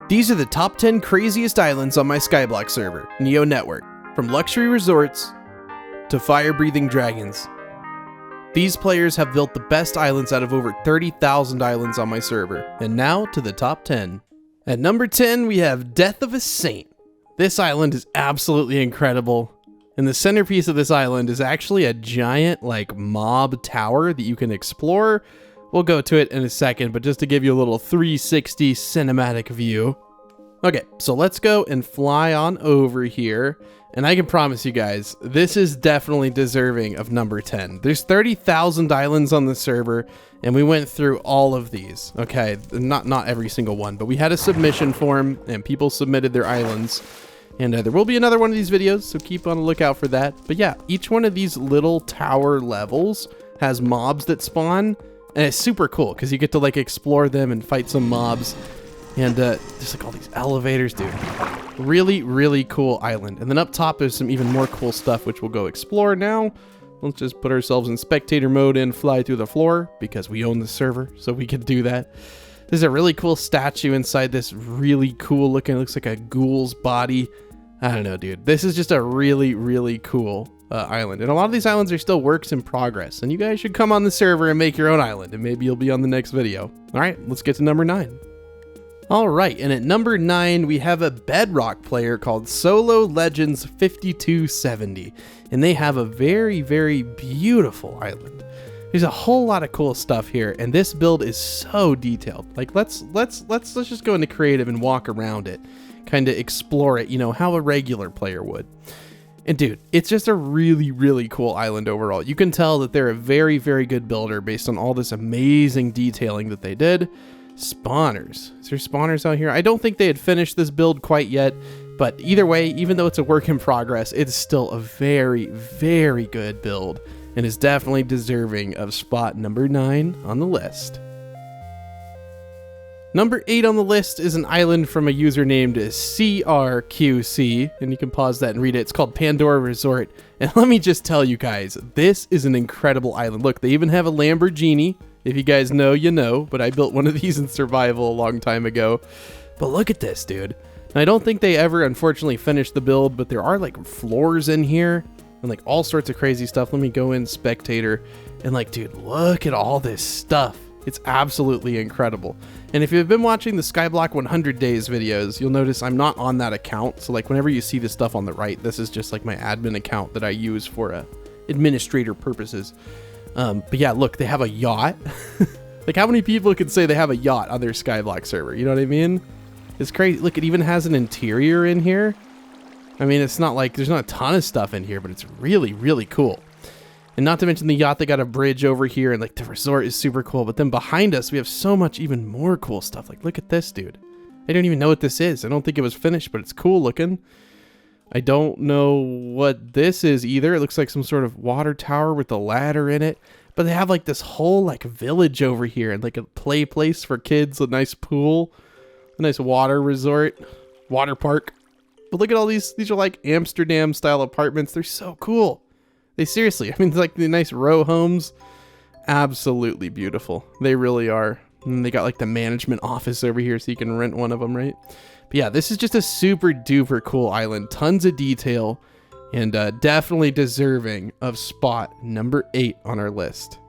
These are the top 10 craziest islands on my Skyblock server, NeoNetwork, from luxury resorts to fire-breathing dragons. These players have built the best islands out of over 30,000 islands on my server. And now to the top 10. At number 10, we have Death of a Saint. This island is absolutely incredible. And the centerpiece of this island is actually a giant, mob tower that you can explore. We'll go to it in a second, but just to give you a little 360 cinematic view. Okay, so let's go and fly on over here. And I can promise you guys, this is definitely deserving of number 10. There's 30,000 islands on the server, and we went through all of these. Okay, not every single one, but we had a submission form, and people submitted their islands. And there will be another one of these videos, so keep on the lookout for that. But yeah, each one of these little tower levels has mobs that spawn, and it's super cool because you get to explore them and fight some mobs. And there's all these elevators, dude. Really, really cool island. And then up top, there's some even more cool stuff, which we'll go explore now. Let's just put ourselves in spectator mode and fly through the floor because we own the server, so we can do that. There's a really cool statue inside this really cool looking, it looks like a ghoul's body. I don't know, dude. This is just a really, really cool island. And a lot of these islands are still works in progress. And you guys should come on the server and make your own island. And maybe you'll be on the next video. All right, let's get to number 9. All right, and at number 9, we have a Bedrock player called Solo Legends 5270. And they have a very, very beautiful island. There's a whole lot of cool stuff here. And this build is so detailed. Let's just go into creative and walk around it. Kind of explore it, how a regular player would. And dude, it's just a really, really cool island overall. You can tell that they're a very, very good builder based on all this amazing detailing that they did. Spawners. Is there spawners out here? I don't think they had finished this build quite yet, but either way, even though it's a work in progress, it's still a very, very good build and is definitely deserving of spot number 9 on the list. Number 8 on the list is an island from a user named CRQC, and you can pause that and read it. It's called Pandora Resort, and let me just tell you guys, this is an incredible island. Look, they even have a Lamborghini. If you guys know, you know, but I built one of these in survival a long time ago. But look at this, dude. And I don't think they ever, unfortunately, finished the build, but there are, floors in here and, all sorts of crazy stuff. Let me go in spectator, and, dude, look at all this stuff. It's absolutely incredible. And if you've been watching the Skyblock 100 Days videos, you'll notice I'm not on that account. So whenever you see the stuff on the right, this is just my admin account that I use for administrator purposes. But yeah, look, they have a yacht. How many people can say they have a yacht on their Skyblock server? You know what I mean? It's crazy. Look, it even has an interior in here. I mean, it's not there's not a ton of stuff in here, but it's really, really cool. And not to mention the yacht, they got a bridge over here, and the resort is super cool. But then behind us, we have so much even more cool stuff. Look at this, dude. I don't even know what this is. I don't think it was finished, but it's cool looking. I don't know what this is either. It looks like some sort of water tower with a ladder in it. But they have this whole village over here and a play place for kids, a nice pool, a nice water resort, water park. But look at all these. These are Amsterdam style apartments. They're so cool. They seriously, I mean, the nice row homes, absolutely beautiful. They really are. And they got the management office over here so you can rent one of them, right? But yeah, this is just a super duper cool island. Tons of detail and definitely deserving of spot number 8 on our list.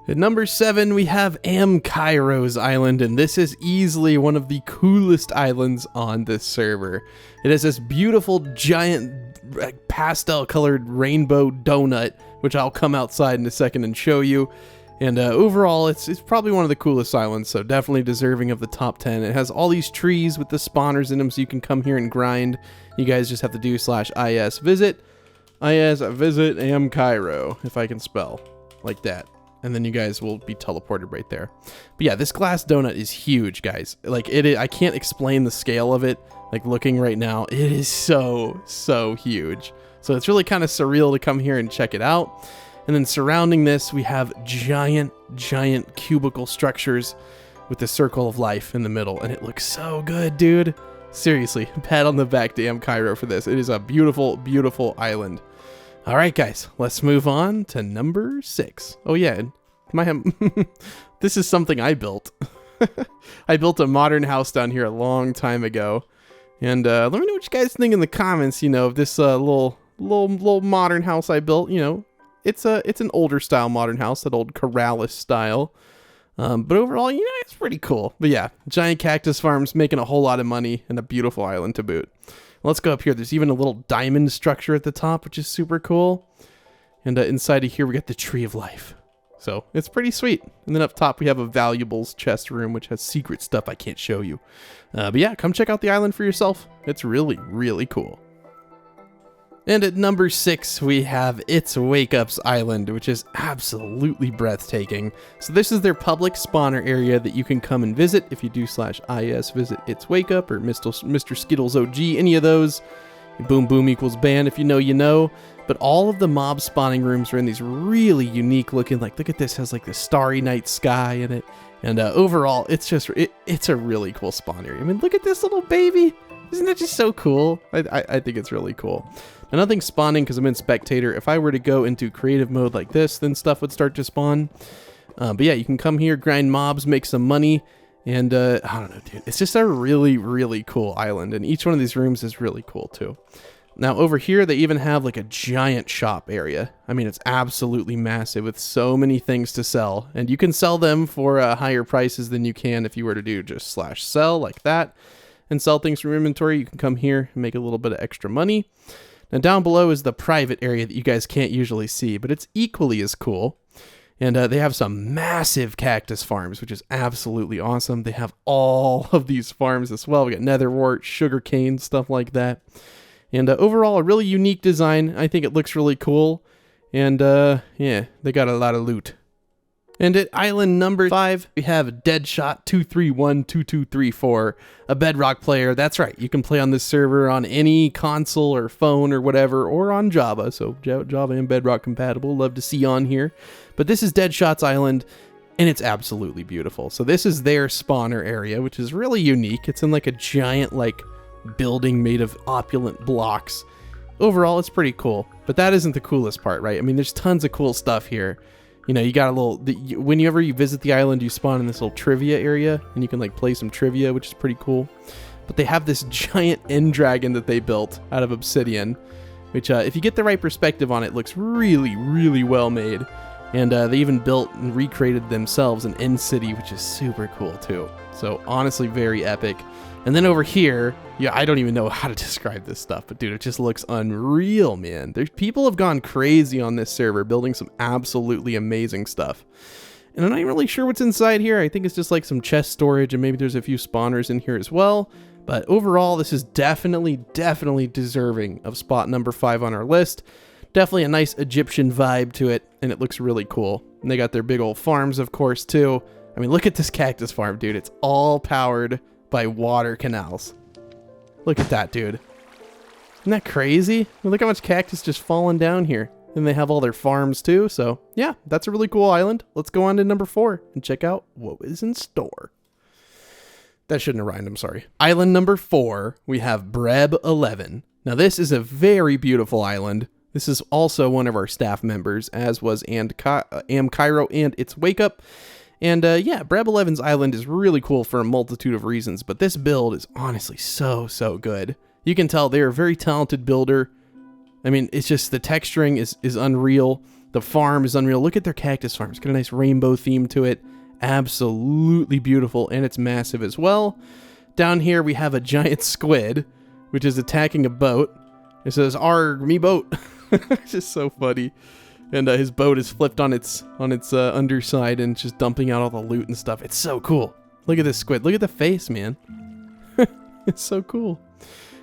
At number 7, we have Cairos Island, and this is easily one of the coolest islands on this server. It has this beautiful, giant, pastel-colored rainbow donut, which I'll come outside in a second and show you. And overall, it's probably one of the coolest islands, so definitely deserving of the top 10. It has all these trees with the spawners in them, so you can come here and grind. You guys just have to do /is visit Cairo, if I can spell, like that. And then you guys will be teleported right there. But yeah, this glass donut is huge, guys. I can't explain the scale of it. Looking right now, it is so, so huge. So it's really kind of surreal to come here and check it out. And then surrounding this, we have giant, giant cubicle structures with the circle of life in the middle. And it looks so good, dude. Seriously, pat on the back to Cairo for this. It is a beautiful, beautiful island. All right, guys, let's move on to number 6. Oh yeah, this is something I built. I built a modern house down here a long time ago. And let me know what you guys think in the comments, of this little modern house I built. It's an older style modern house, that old Corrales style. But overall, it's pretty cool. But yeah, giant cactus farms, making a whole lot of money, and a beautiful island to boot. Let's go up here. There's even a little diamond structure at the top, which is super cool. And inside of here, we got the Tree of Life. So it's pretty sweet. And then up top, we have a valuables chest room, which has secret stuff I can't show you. But yeah, come check out the island for yourself. It's really, really cool. And at number 6, we have It's Wakeup Island, which is absolutely breathtaking. So this is their public spawner area that you can come and visit. If you do /is visit It's Wakeup or Mr. Skittles OG, any of those. Boom boom equals ban. If you know, you know. But all of the mob spawning rooms are in these really unique looking, look at this, has like the starry night sky in it. And overall, it's a really cool spawn area. I mean, look at this little baby. Isn't that just so cool? I think it's really cool. Now, nothing's spawning because I'm in spectator. If I were to go into creative mode like this, then stuff would start to spawn. But yeah, you can come here, grind mobs, make some money. And I don't know, dude. It's just a really, really cool island. And each one of these rooms is really cool too. Now over here, they even have like a giant shop area. I mean, it's absolutely massive with so many things to sell. And you can sell them for higher prices than you can if you were to do just /sell like that. And sell things from inventory. You can come here and make a little bit of extra money. Now down below is the private area that you guys can't usually see, but it's equally as cool. And they have some massive cactus farms, which is absolutely awesome. They have all of these farms as well. We got netherwort, sugarcane, stuff like that. And overall, a really unique design. I think it looks really cool. And yeah, they got a lot of loot. And at island number 5, we have Deadshot 2312234, a Bedrock player. That's right, you can play on this server on any console or phone or whatever, or on Java. So Java and Bedrock compatible. Love to see you on here. But this is Deadshot's island, and it's absolutely beautiful. So this is their spawner area, which is really unique. It's in like a giant building made of opulent blocks. Overall, it's pretty cool. But that isn't the coolest part, right? I mean, there's tons of cool stuff here. You got a little, whenever you visit the island, you spawn in this little trivia area, and you can play some trivia, which is pretty cool. But they have this giant end dragon that they built out of obsidian, which if you get the right perspective on it, looks really, really well made. And they even built and recreated themselves an end city, which is super cool too. So honestly, very epic. And then over here, yeah, I don't even know how to describe this stuff, but dude, it just looks unreal, man. People have gone crazy on this server, building some absolutely amazing stuff. And I'm not even really sure what's inside here. I think it's just some chest storage, and maybe there's a few spawners in here as well. But overall, this is definitely deserving of spot number 5 on our list. Definitely a nice Egyptian vibe to it, and it looks really cool. And they got their big old farms, of course, too. I mean, look at this cactus farm, dude. It's all powered by water canals. Look at that, dude. Isn't that crazy? I mean, look how much cactus just falling down here. And they have all their farms too. So yeah, that's a really cool island. Let's go on to number 4 and check out what is in store. That shouldn't have rhymed, I'm sorry. Island number 4, we have Breb 11. Now this is a very beautiful island. This is also one of our staff members, as was Cairo and It's Wakeup. And yeah, Breb 11's island is really cool for a multitude of reasons, but this build is honestly so good. You can tell they're a very talented builder. I mean, it's just the texturing is unreal. The farm is unreal. Look at their cactus farm. It's got a nice rainbow theme to it. Absolutely beautiful, and it's massive as well. Down here we have a giant squid, which is attacking a boat. It says, "Arg, me boat." It's just so funny. And his boat is flipped on its underside and just dumping out all the loot and stuff. It's so cool. Look at this squid. Look at the face, man. It's so cool.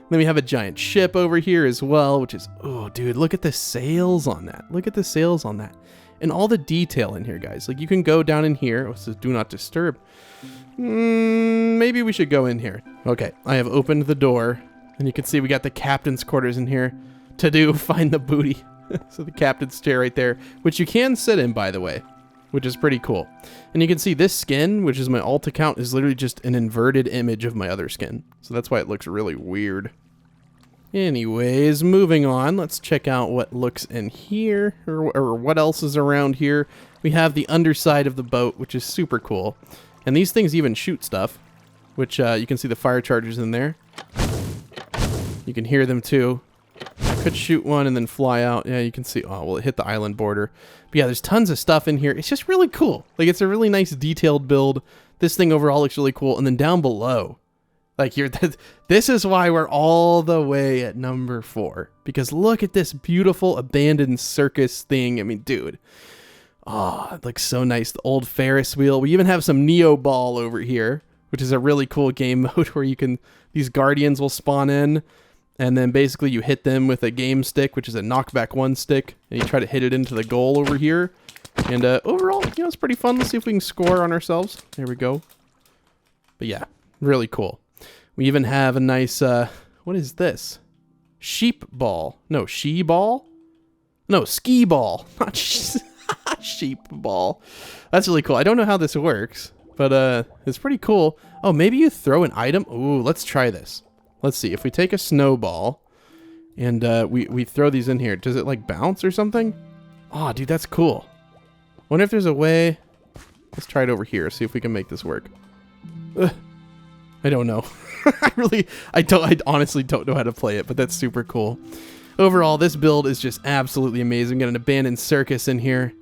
Then we have a giant ship over here as well, which is, oh, dude, look at the sails on that. Look at the sails on that. And all the detail in here, guys. You can go down in here. It says do not disturb. Maybe we should go in here. Okay, I have opened the door. And you can see we got the captain's quarters in here to find the booty. So the captain's chair right there, which you can sit in, by the way, which is pretty cool. And you can see this skin, which is my alt account, is literally just an inverted image of my other skin. So that's why it looks really weird. Anyways, moving on, let's check out what looks in here, or what else is around here. We have the underside of the boat, which is super cool. And these things even shoot stuff, which you can see the fire chargers in there. You can hear them too. I could shoot one and then fly out. Yeah, you can see. Oh, well, it hit the island border. But yeah, there's tons of stuff in here. It's just really cool. Like, it's a really nice detailed build. This thing overall looks really cool. And then down below, like here, this is why we're all the way at number 4. Because look at this beautiful abandoned circus thing. I mean, dude. Oh, it looks so nice. The old Ferris wheel. We even have some Neo Ball over here, which is a really cool game mode where you can, these guardians will spawn in, and then basically you hit them with a game stick, which is a knockback 1 stick, and you try to hit it into the goal over here. And overall, you know, it's pretty fun. Let's see if we can score on ourselves. There we go. But yeah, really cool. We even have a nice, what is this? Sheep ball. No, she ball? No, ski ball. Not sheep ball. That's really cool. I don't know how this works, but it's pretty cool. Oh, maybe you throw an item. Ooh, let's try this. Let's see. If we take a snowball and we throw these in here, does it like bounce or something? Oh, dude, that's cool. Wonder if there's a way. Let's try it over here. See if we can make this work. Ugh. I don't know. I honestly don't know how to play it, but that's super cool. Overall, this build is just absolutely amazing. Got an abandoned circus in here.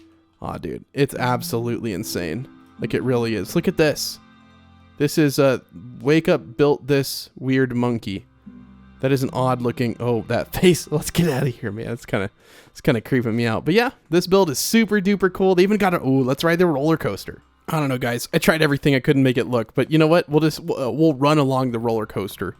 Aw, dude, it's absolutely insane. Like, it really is. Look at this. This is, Wakeup built this weird monkey. That is an odd looking, oh, that face. Let's get out of here, man. It's kind of creeping me out. But yeah, this build is super duper cool. They even got a, ooh, let's ride the roller coaster. I don't know, guys. I tried everything. I couldn't make it look, but you know what? We'll run along the roller coaster.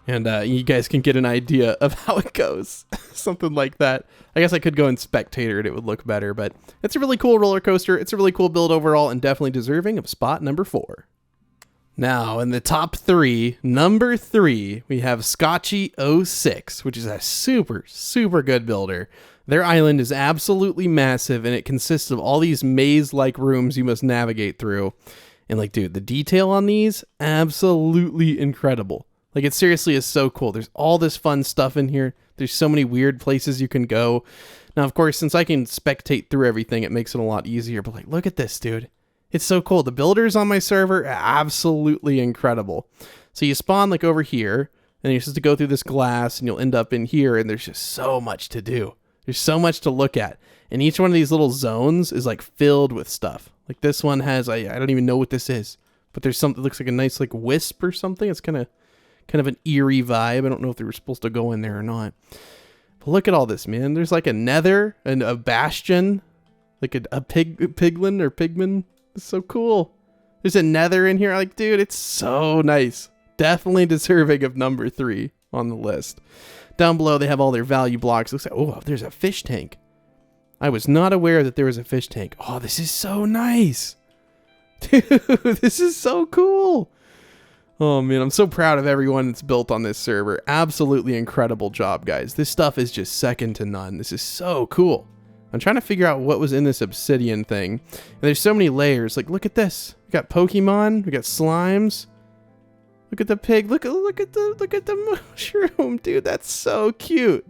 And you guys can get an idea of how it goes. Something like that. I guess I could go and spectator it. It would look better. But it's a really cool roller coaster. It's a really cool build overall and definitely deserving of spot number 4. Now, in the top 3, number 3, we have Scotchy 06, which is a super, super good builder. Their island is absolutely massive, and it consists of all these maze-like rooms you must navigate through. And, like, dude, the detail on these, absolutely incredible. Like, it seriously is so cool. There's all this fun stuff in here. There's so many weird places you can go. Now, of course, since I can spectate through everything, it makes it a lot easier. But, like, look at this, dude. It's so cool. The builders on my server are absolutely incredible. So you spawn, like, over here, and you're supposed to go through this glass, and you'll end up in here, and there's just so much to do. There's so much to look at. And each one of these little zones is, like, filled with stuff. Like, this one has, I don't even know what this is. But there's something that looks like a nice, like, wisp or something. It's kind of an eerie vibe. I don't know if they were supposed to go in there or not. But look at all this, man. There's like a nether and a bastion, like a piglin or pigman. It's so cool. There's a nether in here. Like, dude, it's so nice. Definitely deserving of number 3 on the list. Down below, they have all their value blocks. Looks like, oh, there's a fish tank. I was not aware that there was a fish tank. Oh, this is so nice. Dude, this is so cool. Oh man, I'm so proud of everyone that's built on this server. Absolutely incredible job, guys. This stuff is just second to none. This is so cool. I'm trying to figure out what was in this obsidian thing. And there's so many layers. Like, look at this. We got Pokemon. We got slimes. Look at the pig. Look at the mushroom, dude. That's so cute.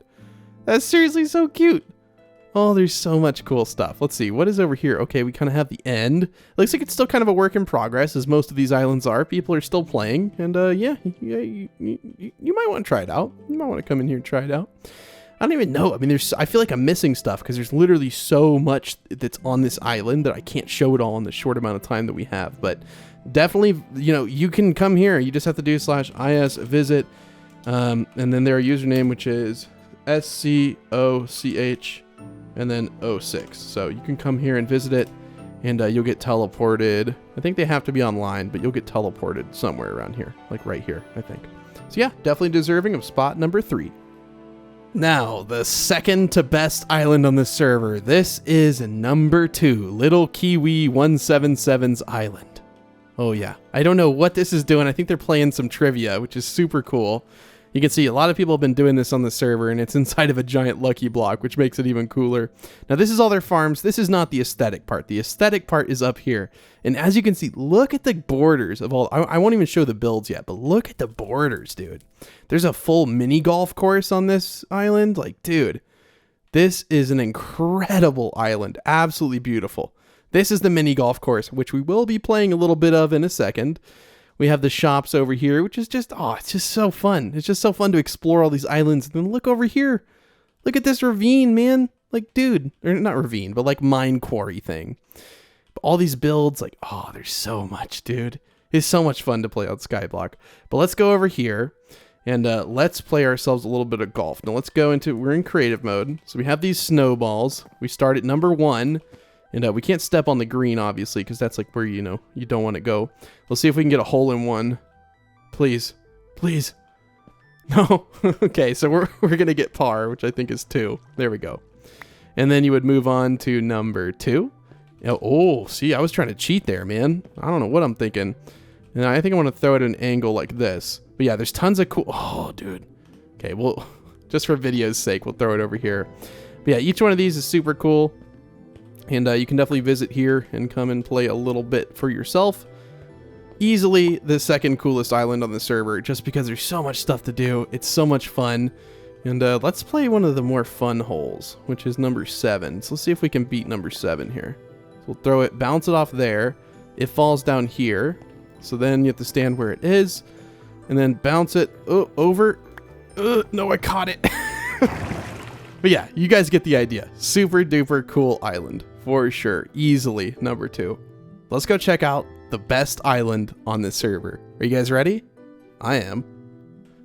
That's seriously so cute. Oh, there's so much cool stuff. Let's see. What is over here? Okay, we kind of have the end. Looks like it's still kind of a work in progress, as most of these islands are. People are still playing. And yeah, you might want to try it out. You might want to come in here and try it out. I don't even know. I mean, I feel like I'm missing stuff because there's literally so much that's on this island that I can't show it all in the short amount of time that we have. But definitely, you know, you can come here. You just have to do /is_visit. And then their username, which is SCOCH. And then 06. So you can come here and visit it, and you'll get teleported. I think they have to be online, but you'll get teleported somewhere around here, like right here, I think. So yeah, definitely deserving of spot number 3. Now, the second to best island on the server. This is number 2, Little Kiwi 177's island. Oh yeah, I don't know what this is doing. I think they're playing some trivia, which is super cool. You can see a lot of people have been doing this on the server, and it's inside of a giant lucky block, which makes it even cooler. Now, this is all their farms. This is not the aesthetic part. The aesthetic part is up here. And as you can see, look at the borders of all... I won't even show the builds yet, but look at the borders, dude. There's a full mini golf course on this island. Like, dude, this is an incredible island. Absolutely beautiful. This is the mini golf course, which we will be playing a little bit of in a second. We have the shops over here, which is just, oh, it's just so fun. It's just so fun to explore all these islands. And then look over here. Look at this ravine, man. Like, dude, or not ravine, but like mine quarry thing. But all these builds, like, oh, there's so much, dude. It's so much fun to play on Skyblock. But let's go over here and let's play ourselves a little bit of golf. Now let's go into, we're in creative mode. So we have these snowballs. We start at number 1. And we can't step on the green, obviously, because that's like where, you know, you don't want to go. We'll see if we can get a hole in one. Please. Please. No. Okay, so we're going to get par, which I think is 2. There we go. And then you would move on to number 2. Oh, see, I was trying to cheat there, man. I don't know what I'm thinking. And I think I want to throw it at an angle like this. But yeah, there's tons of cool... Oh, dude. Okay, well, just for video's sake, we'll throw it over here. But yeah, each one of these is super cool. And you can definitely visit here and come and play a little bit for yourself. Easily the second coolest island on the server, just because there's so much stuff to do. It's so much fun. And let's play one of the more fun holes, which is number 7. So let's see if we can beat number 7 here. So we'll throw it, bounce it off there. It falls down here. So then you have to stand where it is. And then bounce it over. No, I caught it. But yeah, you guys get the idea. Super duper cool island. For sure. Easily number 2. Let's go check out the best island on this server. Are you guys ready? I am.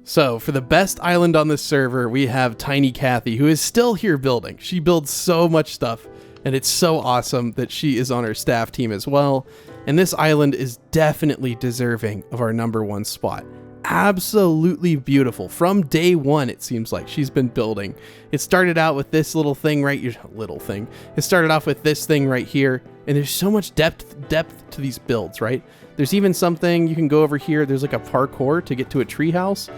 So for the best island on this server, we have Tiny Kathy, who is still here building. She builds so much stuff, and it's so awesome that she is on our staff team as well. And this island is definitely deserving of our number 1 spot. Absolutely beautiful. From day 1, it seems like she's been building. It started out with this little thing right here. It started off with this thing right here, and there's so much depth to these builds, right? There's even something you can go over here. There's like a parkour to get to a treehouse.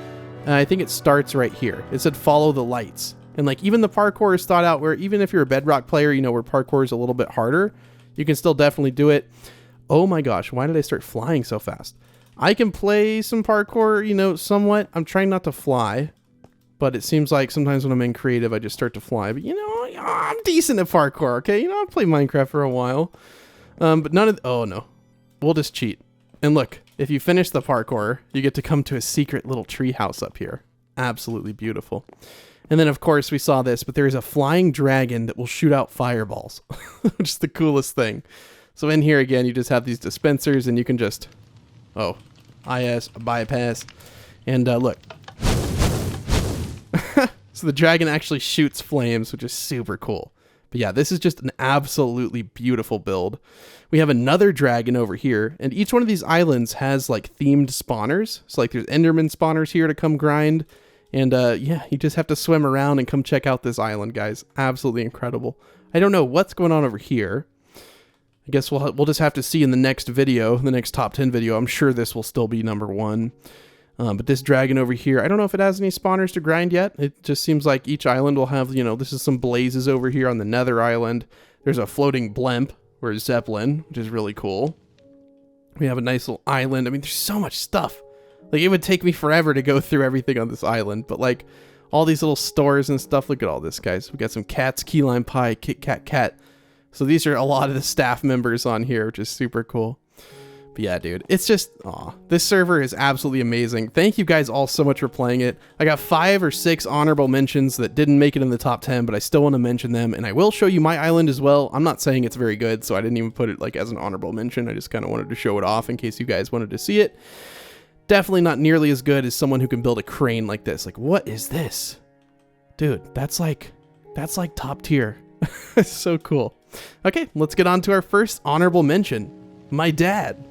I think it starts right here. It said follow the lights. And like even the parkour is thought out where even if you're a Bedrock player, you know, where parkour is a little bit harder, you can still definitely do it. Oh my gosh, why did I start flying so fast? I can play some parkour, you know, somewhat. I'm trying not to fly, but it seems like sometimes when I'm in creative, I just start to fly. But, you know, I'm decent at parkour, okay? You know, I've played Minecraft for a while. But none of... Oh, no. We'll just cheat. And look, if you finish the parkour, you get to come to a secret little tree house up here. Absolutely beautiful. And then, of course, we saw this, but there is a flying dragon that will shoot out fireballs, which is the coolest thing. So in here, again, you just have these dispensers, and you can just... Oh, IS, bypass. And look. So the dragon actually shoots flames, which is super cool. But yeah, this is just an absolutely beautiful build. We have another dragon over here, and each one of these islands has like themed spawners. So like there's Enderman spawners here to come grind. And yeah, you just have to swim around and come check out this island, guys. Absolutely incredible. I don't know what's going on over here. I guess we'll just have to see in the next video, the next top 10 video. I'm sure this will still be number 1. But this dragon over here, I don't know if it has any spawners to grind yet. It just seems like each island will have, you know, this is some blazes over here on the Nether Island. There's a floating blimp or Zeppelin, which is really cool. We have a nice little island. I mean, there's so much stuff. Like, it would take me forever to go through everything on this island. But, like, all these little stores and stuff. Look at all this, guys. We got some cats, key lime pie, Kit Kat cat. So these are a lot of the staff members on here, which is super cool. But yeah, dude, it's just, aw, this server is absolutely amazing. Thank you guys all so much for playing it. I got 5 or 6 honorable mentions that didn't make it in the top 10, but I still want to mention them. And I will show you my island as well. I'm not saying it's very good, so I didn't even put it like as an honorable mention. I just kind of wanted to show it off in case you guys wanted to see it. Definitely not nearly as good as someone who can build a crane like this. Like, what is this? Dude, that's like top tier. It's so cool. Okay, let's get on to our first honorable mention. My dad.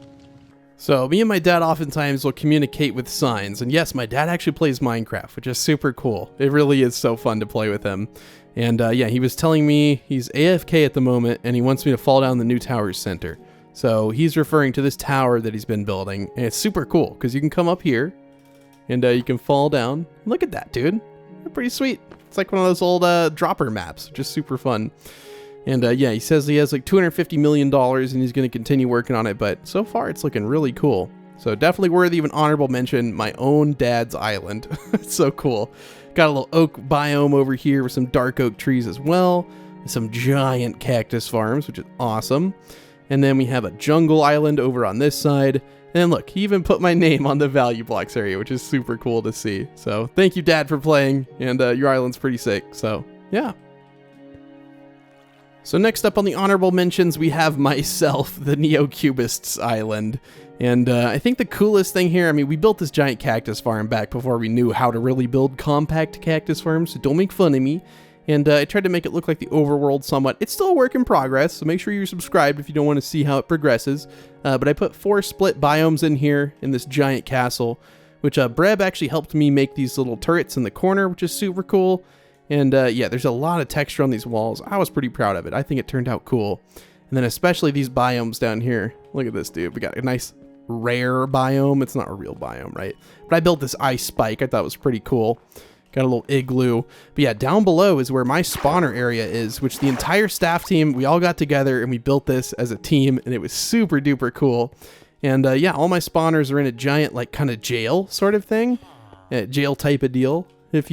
So me and my dad oftentimes will communicate with signs. And yes, my dad actually plays Minecraft, which is super cool. It really is so fun to play with him. And yeah, he was telling me he's AFK at the moment and he wants me to fall down the New Towers Center. So he's referring to this tower that he's been building. And it's super cool because you can come up here and you can fall down. Look at that, dude. They're pretty sweet. It's like one of those old dropper maps, which is super fun. And yeah, he says he has like $250 million and he's going to continue working on it. But so far, it's looking really cool. So definitely worthy of an honorable mention. My own dad's island. It's so cool. Got a little oak biome over here with some dark oak trees as well. Some giant cactus farms, which is awesome. And then we have a jungle island over on this side. And look, he even put my name on the value blocks area, which is super cool to see. So thank you, Dad, for playing. And your island's pretty sick. So yeah. So next up on the honorable mentions, we have myself, the NeoCubest Island. And I think the coolest thing here, I mean, we built this giant cactus farm back before we knew how to really build compact cactus farms, so don't make fun of me. And I tried to make it look like the overworld somewhat. It's still a work in progress, so make sure you're subscribed if you don't want to see how it progresses. But I put 4 split biomes in here in this giant castle, which Breb actually helped me make these little turrets in the corner, which is super cool. And yeah, there's a lot of texture on these walls. I was pretty proud of it. I think it turned out cool. And then especially these biomes down here. Look at this, dude. We got a nice rare biome. It's not a real biome, right? But I built this ice spike. I thought it was pretty cool. Got a little igloo. But yeah, down below is where my spawner area is, which the entire staff team, we all got together and we built this as a team, and it was super duper cool. And yeah, all my spawners are in a giant, like, kind of jail sort of thing. Jail type of deal, if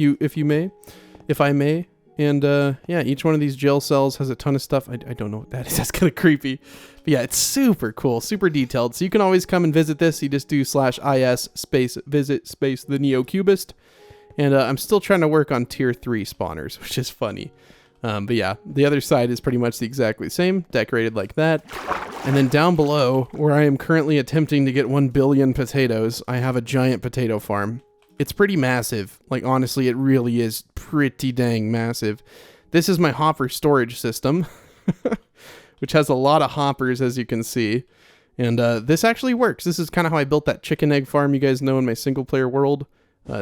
I may. And yeah, each one of these jail cells has a ton of stuff. I don't know what that is. That's kind of creepy. But yeah, it's super cool, super detailed. So you can always come and visit this. You just do /is space visit space the NeoCubest. And I'm still trying to work on tier 3 spawners, which is funny. But yeah, the other side is pretty much the exactly same, decorated like that. And then down below, where I am currently attempting to get 1 billion potatoes, I have a giant potato farm. It's pretty massive. Like, honestly, it really is pretty dang massive. This is my hopper storage system, which has a lot of hoppers, as you can see. And this actually works. This is kind of how I built that chicken egg farm you guys know in my single player world.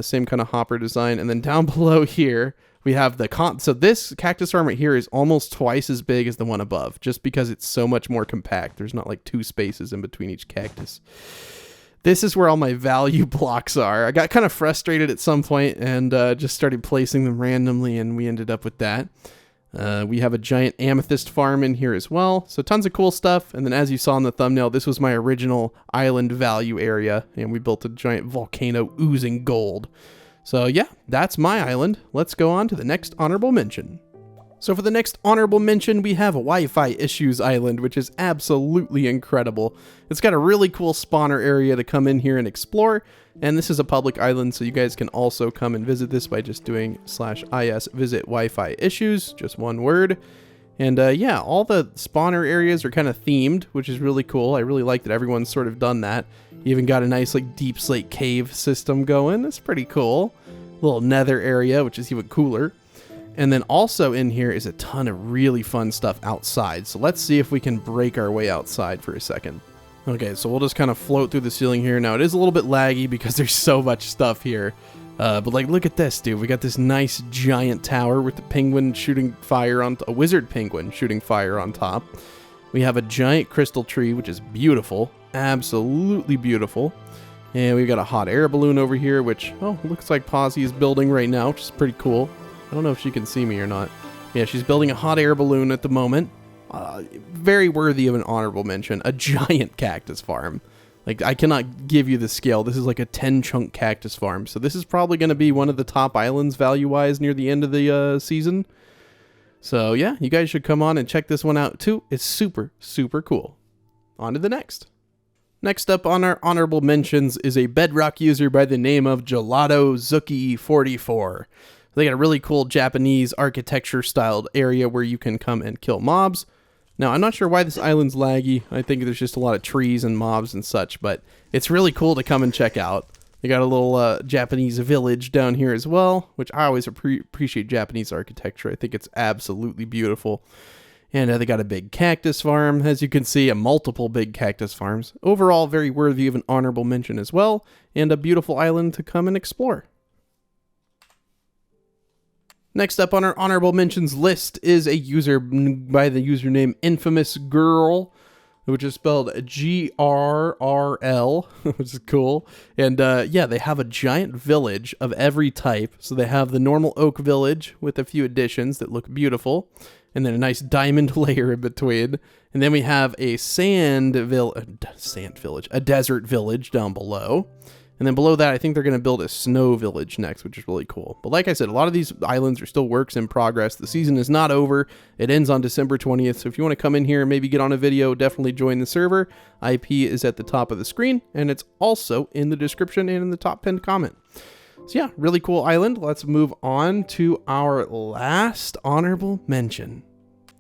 Same kind of hopper design. And then down below here, we have the so this cactus farm right here is almost twice as big as the one above, just because it's so much more compact. There's not like 2 spaces in between each cactus. This is where all my value blocks are. I got kind of frustrated at some point and just started placing them randomly, and we ended up with that. We have a giant amethyst farm in here as well. So tons of cool stuff. And then as you saw in the thumbnail, this was my original island value area, and we built a giant volcano oozing gold. So yeah, that's my island. Let's go on to the next honorable mention. So for the next honorable mention, we have a Wi-Fi Issues Island, which is absolutely incredible. It's got a really cool spawner area to come in here and explore, and this is a public island, so you guys can also come and visit this by just doing /is visit Wi-Fi issues, just one word. And yeah, all the spawner areas are kind of themed, which is really cool. I really like that everyone's sort of done that. You even got a nice like deep slate cave system going. That's pretty cool. Little nether area, which is even cooler. And then also in here is a ton of really fun stuff outside. So let's see if we can break our way outside for a second. Okay, so we'll just kind of float through the ceiling here. Now, it is a little bit laggy because there's so much stuff here. But like, look at this, dude. We got this nice giant tower with the penguin shooting fire on a wizard penguin shooting fire on top. We have a giant crystal tree, which is beautiful. Absolutely beautiful. And we've got a hot air balloon over here, which, oh, looks like Posy is building right now, which is pretty cool. I don't know if she can see me or not. Yeah, she's building a hot air balloon at the moment. Very worthy of an honorable mention. A giant cactus farm. Like, I cannot give you the scale. This is like a 10-chunk cactus farm. So this is probably going to be one of the top islands value-wise near the end of the season. So yeah, you guys should come on and check this one out too. It's super, super cool. On to the next. Next up on our honorable mentions is a Bedrock user by the name of Gelato Zuki 44. They got a really cool Japanese architecture styled area where you can come and kill mobs. Now, I'm not sure why this island's laggy. I think there's just a lot of trees and mobs and such, but it's really cool to come and check out. They got a little Japanese village down here as well, which I always appreciate Japanese architecture. I think it's absolutely beautiful. And they got a big cactus farm, as you can see, multiple big cactus farms. Overall, very worthy of an honorable mention as well, and a beautiful island to come and explore. Next up on our honorable mentions list is a user by the username Infamous Girl, which is spelled Grrl, which is cool. And yeah, they have a giant village of every type. So they have the normal oak village with a few additions that look beautiful, and then a nice diamond layer in between. And then we have a desert village down below. And then below that, I think they're going to build a snow village next, which is really cool. But like I said, a lot of these islands are still works in progress. The season is not over. It ends on December 20th. So if you want to come in here and maybe get on a video, definitely join the server. IP is at the top of the screen, and it's also in the description and in the top pinned comment. So yeah, really cool island. Let's move on to our last honorable mention.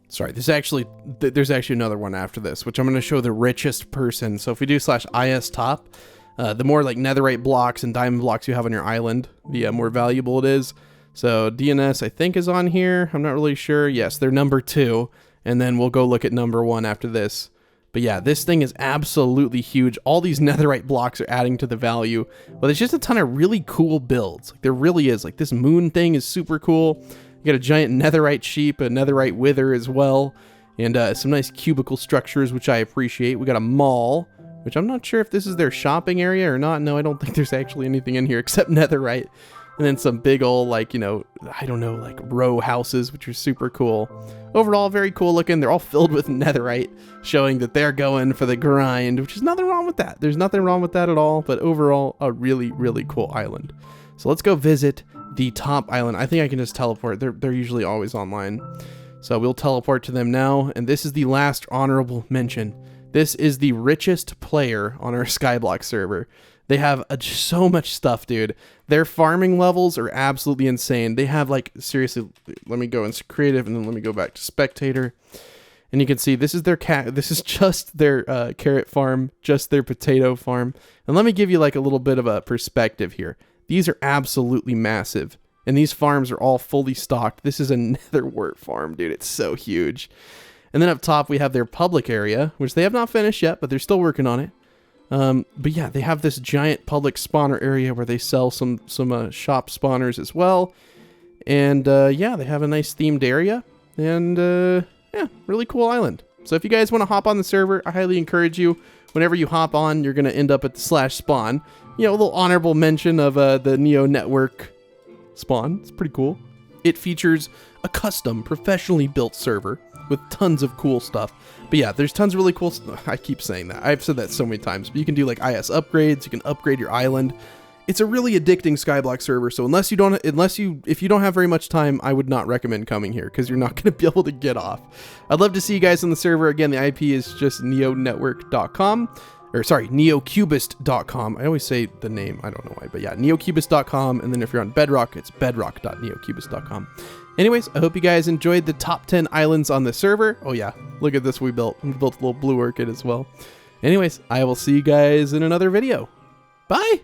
Sorry, there's actually another one after this, which I'm going to show the richest person. So if we do /is top, the more like netherite blocks and diamond blocks you have on your island, the more valuable it is. So DNS, I think, is on here. I'm not really sure. Yes, they're number 2. And then we'll go look at number 1 after this. But yeah, this thing is absolutely huge. All these netherite blocks are adding to the value. But there's just a ton of really cool builds. Like, there really is. Like, this moon thing is super cool. You got a giant netherite sheep, a netherite wither as well. And some nice cubicle structures, which I appreciate. We got a mall, which I'm not sure if this is their shopping area or not. No, I don't think there's actually anything in here except netherite. And then some big old, like, you know, I don't know, like row houses, which are super cool. Overall, very cool looking. They're all filled with netherite, showing that they're going for the grind, which is nothing wrong with that. There's nothing wrong with that at all. But overall, a really, really cool island. So let's go visit the top island. I think I can just teleport. They're usually always online. So we'll teleport to them now. And this is the last honorable mention. This is the richest player on our Skyblock server. They have so much stuff, dude. Their farming levels are absolutely insane. They have, like, seriously, let me go into creative and then let me go back to spectator. And you can see this is their this is just their carrot farm, just their potato farm. And let me give you like a little bit of a perspective here. These are absolutely massive. And these farms are all fully stocked. This is a netherwort farm, dude. It's so huge. And then up top, we have their public area, which they have not finished yet, but they're still working on it. But yeah, they have this giant public spawner area where they sell some shop spawners as well. And yeah, they have a nice themed area. And yeah, really cool island. So if you guys want to hop on the server, I highly encourage you. Whenever you hop on, you're going to end up at the /spawn. You know, a little honorable mention of the NeoNetwork spawn. It's pretty cool. It features a custom, professionally built server with tons of cool stuff. But yeah, there's tons of really cool stuff. I keep saying that. I've said that so many times. But you can do like IS upgrades. You can upgrade your island. It's a really addicting Skyblock server. So if you don't have very much time, I would not recommend coming here because you're not going to be able to get off. I'd love to see you guys on the server. Again, the IP is just NeoNetwork.com. Or sorry, NeoCubest.com. I always say the name. I don't know why. But yeah, NeoCubest.com. And then if you're on Bedrock, it's bedrock.neocubest.com. Anyways, I hope you guys enjoyed the top 10 islands on the server. Oh yeah, look at this we built. We built a little blue orchid as well. Anyways, I will see you guys in another video. Bye!